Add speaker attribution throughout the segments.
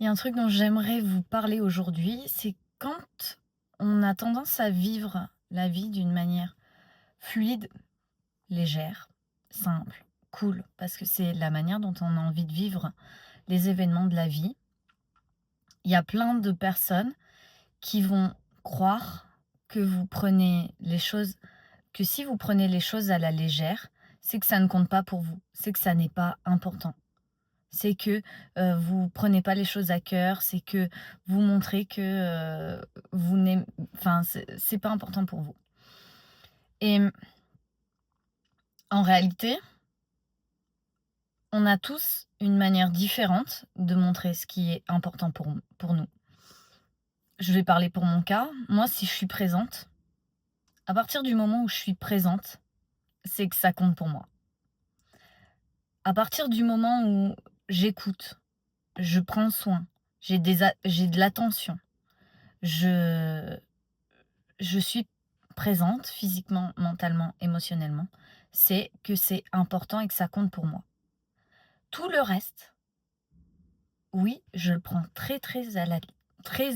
Speaker 1: Il y a un truc dont j'aimerais vous parler aujourd'hui, c'est quand on a tendance à vivre la vie d'une manière fluide, légère, simple, cool, parce que c'est la manière dont on a envie de vivre les événements de la vie. Il y a plein de personnes qui vont croire que vous prenez les choses, que si vous prenez les choses à la légère, c'est que ça ne compte pas pour vous, c'est que ça n'est pas important. C'est que, vous prenez pas les choses à cœur, c'est que vous montrez que, vous n'aimez enfin, c'est pas important pour vous et en réalité, on a tous une manière différente de montrer ce qui est important pour nous. Je vais parler pour mon cas. Moi, si je suis présente, à partir du moment où je suis présente, c'est que ça compte pour moi. À partir du moment où j'écoute, je prends soin, j'ai de l'attention, je je suis présente physiquement, mentalement, émotionnellement, c'est que c'est important et que ça compte pour moi. Tout le reste, oui, je le prends très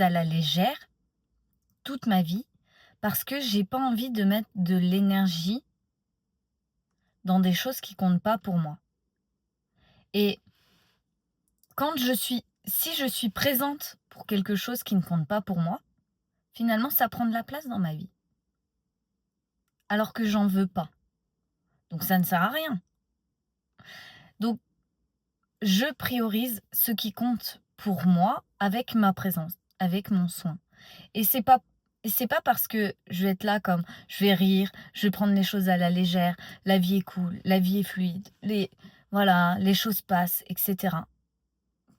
Speaker 1: à la légère toute ma vie parce que j'ai pas envie de mettre de l'énergie dans des choses qui comptent pas pour moi. Et quand je suis si je suis présente pour quelque chose qui ne compte pas pour moi, finalement ça prend de la place dans ma vie, alors que j'en veux pas. Donc ça ne sert à rien. Donc je priorise ce qui compte pour moi avec ma présence, avec mon soin. Et c'est pas parce que je vais être là comme je vais rire, je vais prendre les choses à la légère, la vie est cool, la vie est fluide, voilà, les choses passent, et cetera,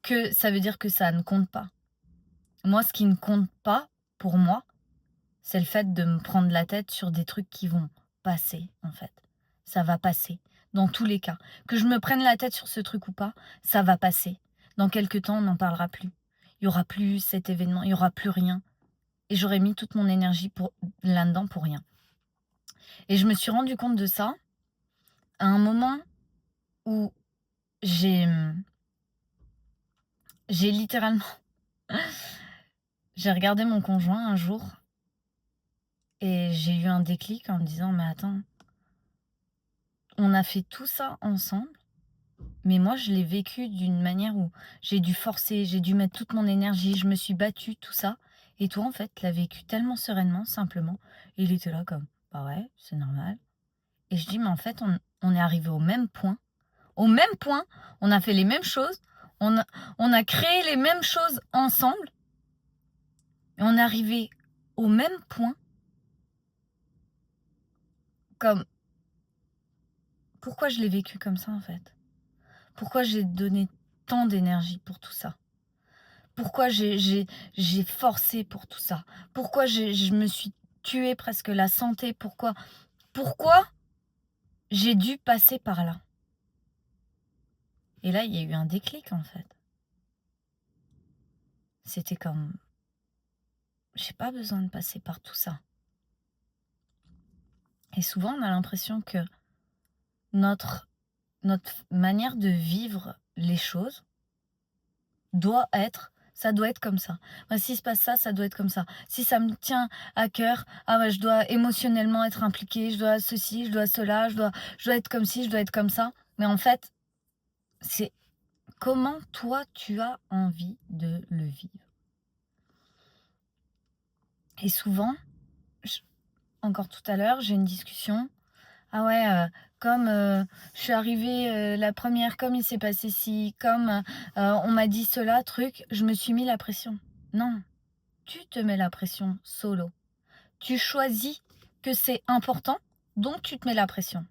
Speaker 1: que ça veut dire que ça ne compte pas. Moi, ce qui ne compte pas pour moi, c'est le fait de me prendre la tête sur des trucs qui vont passer, en fait. Ça va passer, dans tous les cas. Que je me prenne la tête sur ce truc ou pas, ça va passer. Dans quelque temps, on n'en parlera plus. Il y aura plus cet événement, il y aura plus rien et j'aurais mis toute mon énergie pour là-dedans pour rien. Et je me suis rendu compte de ça à un moment où j'ai, j'ai littéralement j'ai regardé mon conjoint un jour et j'ai eu un déclic en me disant: «Mais attends, on a fait tout ça ensemble». Mais moi, je l'ai vécu d'une manière où j'ai dû forcer, j'ai dû mettre toute mon énergie, je me suis battue, tout ça. Et toi, en fait, tu l'as vécu tellement sereinement, simplement. Et il était là comme, bah ouais, c'est normal. Et je dis, mais en fait, on est arrivé au même point. Au même point, on a fait les mêmes choses, on a, on a créé les mêmes choses ensemble. Et on est arrivé au même point. Comme, pourquoi je l'ai vécu comme ça, en fait? Pourquoi j'ai donné tant d'énergie pour tout ça? Pourquoi j'ai forcé pour tout ça? Pourquoi je me suis tuée presque la santé? Pourquoi j'ai dû passer par là? Et là, il y a eu un déclic, en fait. C'était comme: «J'ai pas besoin de passer par tout ça». Et souvent, on a l'impression que notre notre manière de vivre les choses ça doit être comme ça. Moi, s'il se passe ça, ça doit être comme ça. Si ça me tient à cœur, ah ouais, je dois émotionnellement être impliquée, je dois ceci, je dois cela, je dois être comme ci, je dois être comme ça. Mais en fait, c'est comment toi tu as envie de le vivre. Et souvent, je- encore tout à l'heure, j'ai une discussion. Ah ouais, comme, je suis arrivée, la première, comme il s'est passé ci, comme, on m'a dit cela, truc, je me suis mis la pression. Non. Tu te mets la pression solo. Tu choisis que c'est important, donc tu te mets la pression.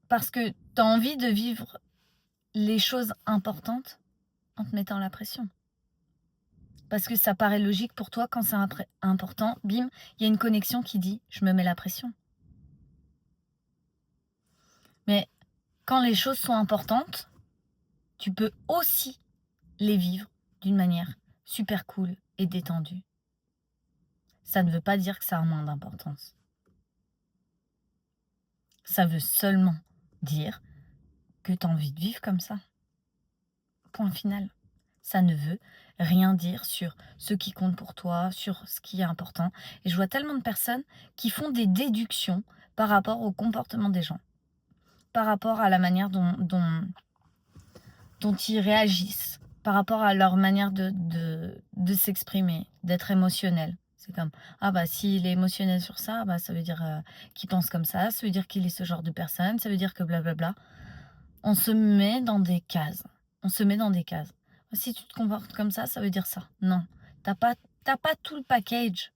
Speaker 1: Parce que tu as envie de vivre les choses importantes en te mettant la pression. Parce que ça paraît logique pour toi quand c'est important, bim, il y a une connexion qui dit je me mets la pression. Mais quand les choses sont importantes, tu peux aussi les vivre d'une manière super cool et détendue. Ça ne veut pas dire que ça a moins d'importance. Ça veut seulement dire que tu as envie de vivre comme ça. Point final. Ça ne veut rien dire sur ce qui compte pour toi, sur ce qui est important. Et je vois tellement de personnes qui font des déductions par rapport au comportement des gens, par rapport à la manière dont ils réagissent, par rapport à leur manière de s'exprimer, d'être émotionnel. C'est comme, ah bah s'il est émotionnel sur ça, bah ça veut dire qu'il pense comme ça veut dire qu'il est ce genre de personne, ça veut dire que blablabla. On se met dans des cases. On se met dans des cases. Si tu te comportes comme ça veut dire ça. Non, t'as pas tout le package.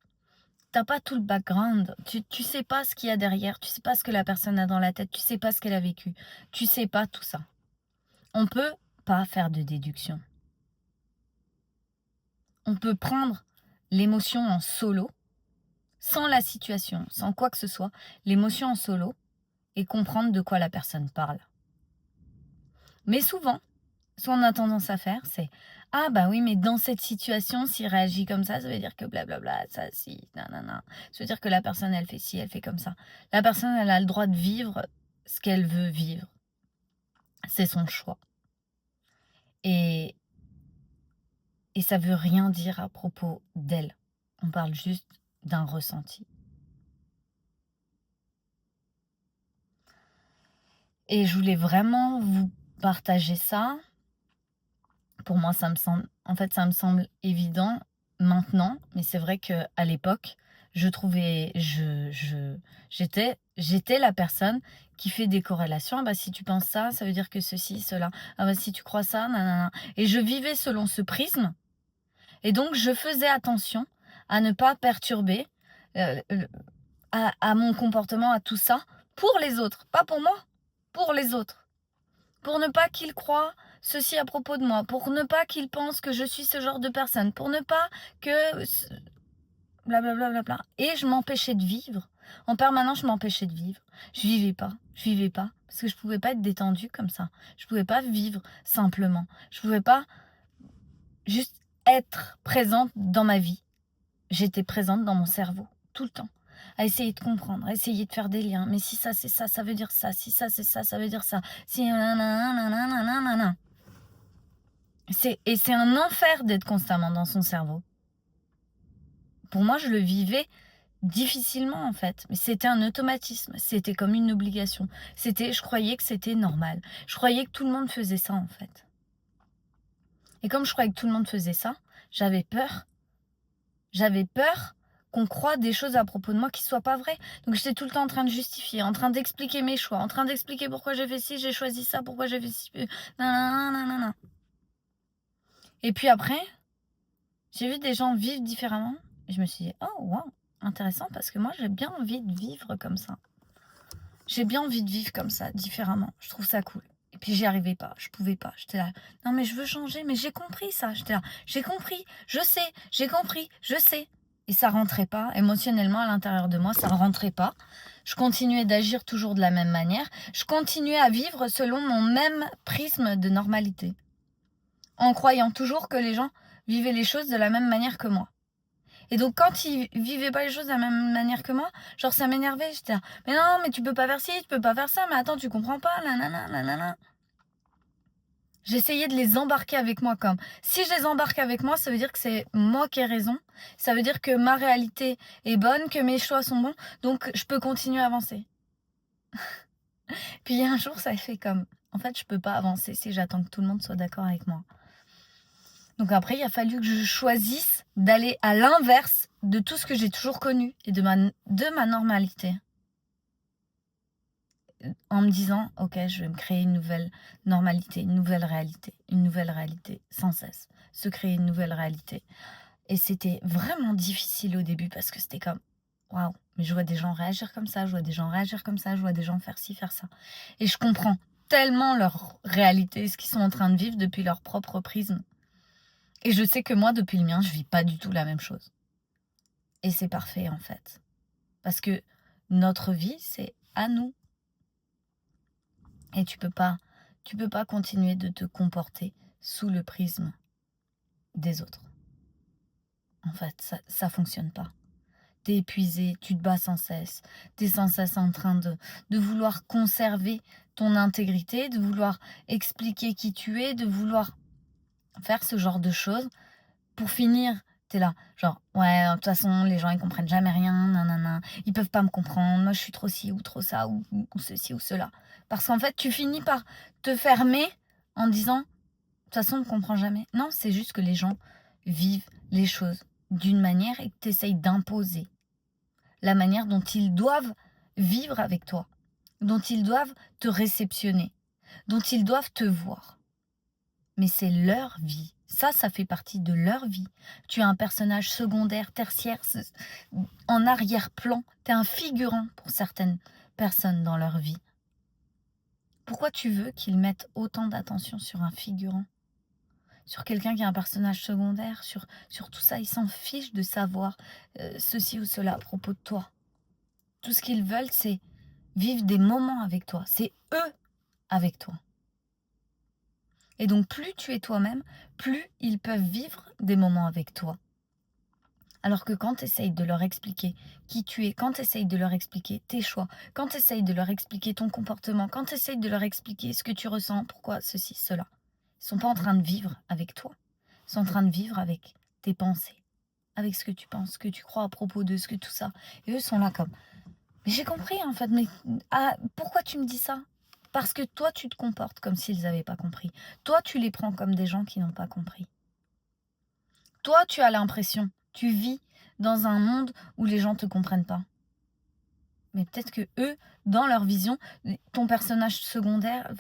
Speaker 1: T'as pas tout le background. Tu sais pas ce qu'il y a derrière. Tu sais pas ce que la personne a dans la tête. Tu sais pas ce qu'elle a vécu. Tu sais pas tout ça. On peut pas faire de déduction. On peut prendre l'émotion en solo, sans la situation, sans quoi que ce soit, l'émotion en solo, et comprendre de quoi la personne parle. Mais souvent, ce qu'on a tendance à faire, c'est « Ah bah oui, mais dans cette situation, s'il réagit comme ça veut dire que blablabla, ça, si, nanana. Ça veut dire que la personne, elle fait ci, elle fait comme ça. » La personne, elle a le droit de vivre ce qu'elle veut vivre. C'est son choix. Et ça veut rien dire à propos d'elle. On parle juste d'un ressenti. Et je voulais vraiment vous partager ça. Pour moi, ça me semble évident maintenant, mais c'est vrai qu'à l'époque, j'étais la personne qui fait des corrélations. Ah bah, si tu penses ça, ça veut dire que ceci, cela. Ah bah, si tu crois ça, nanana. Et je vivais selon ce prisme. Et donc, je faisais attention à ne pas perturber euh, euh, à mon comportement, à tout ça, pour les autres. Pas pour moi, pour les autres. Pour ne pas qu'ils croient ceci à propos de moi, pour ne pas qu'ils pensent que je suis ce genre de personne, pour ne pas que blablabla. Bla bla bla. Et je m'empêchais de vivre. En permanence, je m'empêchais de vivre. Je vivais pas, parce que je pouvais pas être détendue comme ça. Je pouvais pas vivre simplement. Je pouvais pas juste être présente dans ma vie. J'étais présente dans mon cerveau, tout le temps. À essayer de comprendre, à essayer de faire des liens. Mais si ça c'est ça, ça veut dire ça. Si ça c'est ça, ça veut dire ça. Si nanana. C'est un enfer d'être constamment dans son cerveau. Pour moi, je le vivais difficilement en fait. Mais c'était un automatisme. C'était comme une obligation. Je croyais que c'était normal. Je croyais que tout le monde faisait ça en fait. Et comme je croyais que tout le monde faisait ça, j'avais peur. J'avais peur qu'on croie des choses à propos de moi qui ne soient pas vraies. Donc j'étais tout le temps en train de justifier, en train d'expliquer mes choix, en train d'expliquer pourquoi j'ai fait ci, j'ai choisi ça, pourquoi j'ai fait ci. Nanana. Et puis après, j'ai vu des gens vivre différemment. Et je me suis dit, oh wow, intéressant, parce que moi j'ai bien envie de vivre comme ça. J'ai bien envie de vivre comme ça, différemment. Je trouve ça cool. Et puis j'y arrivais pas, je pouvais pas. J'étais là, non mais je veux changer, mais j'ai compris ça. J'étais là, j'ai compris, je sais, j'ai compris, je sais. Et ça rentrait pas, émotionnellement à l'intérieur de moi, ça rentrait pas. Je continuais d'agir toujours de la même manière. Je continuais à vivre selon mon même prisme de normalité. En croyant toujours que les gens vivaient les choses de la même manière que moi. Et donc quand ils vivaient pas les choses de la même manière que moi, genre ça m'énervait, j'étais là, mais non, mais tu peux pas faire ci, tu peux pas faire ça, mais attends, tu comprends pas, nanana. J'essayais de les embarquer avec moi comme, si je les embarque avec moi, ça veut dire que c'est moi qui ai raison, ça veut dire que ma réalité est bonne, que mes choix sont bons, donc je peux continuer à avancer. Puis un jour, ça a fait comme, en fait, je peux pas avancer si j'attends que tout le monde soit d'accord avec moi. Donc après, il a fallu que je choisisse d'aller à l'inverse de tout ce que j'ai toujours connu et de ma normalité. En me disant, ok, je vais me créer une nouvelle normalité, une nouvelle réalité, sans cesse. Se créer une nouvelle réalité. Et c'était vraiment difficile au début parce que c'était comme, waouh, mais je vois des gens réagir comme ça, je vois des gens réagir comme ça, je vois des gens faire ci, faire ça. Et je comprends tellement leur réalité, ce qu'ils sont en train de vivre depuis leur propre prisme. Et je sais que moi, depuis le mien, je vis pas du tout la même chose. Et c'est parfait, en fait. Parce que notre vie, c'est à nous. Et tu peux pas continuer de te comporter sous le prisme des autres. En fait, ça fonctionne pas. T'es épuisé, tu te bats sans cesse. T'es sans cesse en train de vouloir conserver ton intégrité, de vouloir expliquer qui tu es, de vouloir faire ce genre de choses. Pour finir, t'es là, genre, ouais, de toute façon, les gens, ils comprennent jamais rien, nanana, ils peuvent pas me comprendre, moi, je suis trop ci ou trop ça, ou ceci ou cela. Parce qu'en fait, tu finis par te fermer en disant, de toute façon, on ne comprend jamais. Non, c'est juste que les gens vivent les choses d'une manière et que tu essayes d'imposer la manière dont ils doivent vivre avec toi, dont ils doivent te réceptionner, dont ils doivent te voir. Mais c'est leur vie. Ça fait partie de leur vie. Tu es un personnage secondaire, tertiaire, en arrière-plan. Tu es un figurant pour certaines personnes dans leur vie. Pourquoi tu veux qu'ils mettent autant d'attention sur un figurant ? Sur quelqu'un qui est un personnage secondaire, sur tout ça, ils s'en fichent de savoir ceci ou cela à propos de toi. Tout ce qu'ils veulent, c'est vivre des moments avec toi. C'est eux avec toi. Et donc, plus tu es toi-même, plus ils peuvent vivre des moments avec toi. Alors que quand tu essayes de leur expliquer qui tu es, quand tu essayes de leur expliquer tes choix, quand tu essayes de leur expliquer ton comportement, quand tu essayes de leur expliquer ce que tu ressens, pourquoi ceci, cela, ils ne sont pas en train de vivre avec toi. Ils sont en train de vivre avec tes pensées, avec ce que tu penses, ce que tu crois à propos de ce que tout ça. Et eux sont là comme, mais j'ai compris en fait, mais pourquoi tu me dis ça ? Parce que toi, tu te comportes comme s'ils n'avaient pas compris. Toi, tu les prends comme des gens qui n'ont pas compris. Toi, tu as l'impression, tu vis dans un monde où les gens ne te comprennent pas. Mais peut-être que eux, dans leur vision, ton personnage secondaire,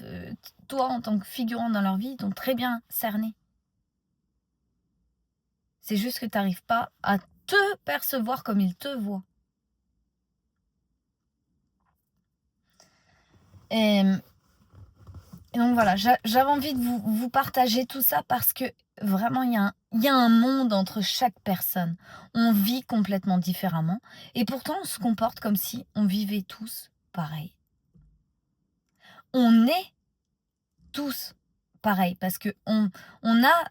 Speaker 1: toi en tant que figurant dans leur vie, ils t'ont très bien cerné. C'est juste que tu n'arrives pas à te percevoir comme ils te voient. Et donc voilà, j'avais envie de vous partager tout ça parce que vraiment, il y a un monde entre chaque personne. On vit complètement différemment et pourtant, on se comporte comme si on vivait tous pareil. On est tous pareil parce qu'on a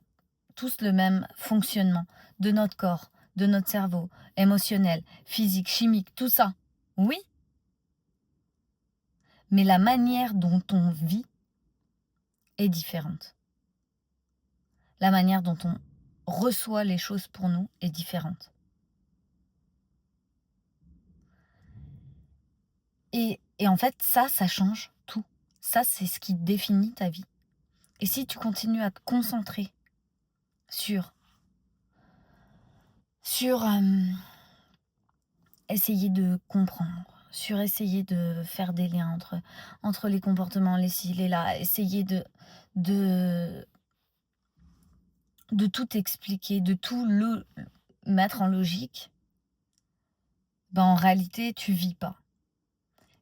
Speaker 1: tous le même fonctionnement de notre corps, de notre cerveau, émotionnel, physique, chimique, tout ça. Oui, mais la manière dont on vit est différente. La manière dont on reçoit les choses pour nous est différente. Et en fait, ça change tout. Ça, c'est ce qui définit ta vie. Et si tu continues à te concentrer sur essayer de comprendre, sur essayer de faire des liens entre les comportements, les ci, les là, essayer de tout expliquer, de tout le mettre en logique, ben en réalité, tu vis pas.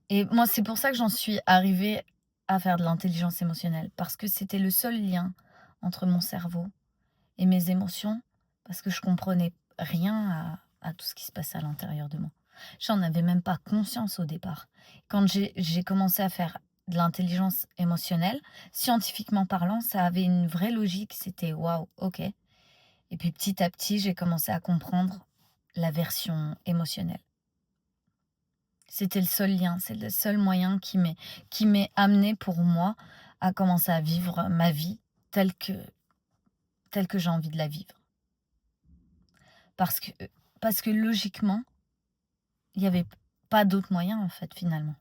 Speaker 1: Et moi, c'est pour ça que j'en suis arrivée à faire de l'intelligence émotionnelle, parce que c'était le seul lien entre mon cerveau et mes émotions, parce que je comprenais rien à tout ce qui se passait à l'intérieur de moi. J'en avais même pas conscience au départ. Quand j'ai commencé à faire de l'intelligence émotionnelle, scientifiquement parlant, ça avait une vraie logique, c'était waouh, ok. Et puis petit à petit, j'ai commencé à comprendre la version émotionnelle. C'était le seul lien, c'est le seul moyen qui m'est amené pour moi à commencer à vivre ma vie telle que j'ai envie de la vivre. Parce que logiquement, il n'y avait pas d'autre moyen en fait finalement.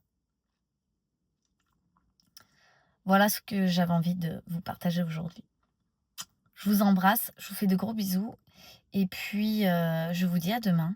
Speaker 1: Voilà ce que j'avais envie de vous partager aujourd'hui. Je vous embrasse, je vous fais de gros bisous et puis je vous dis à demain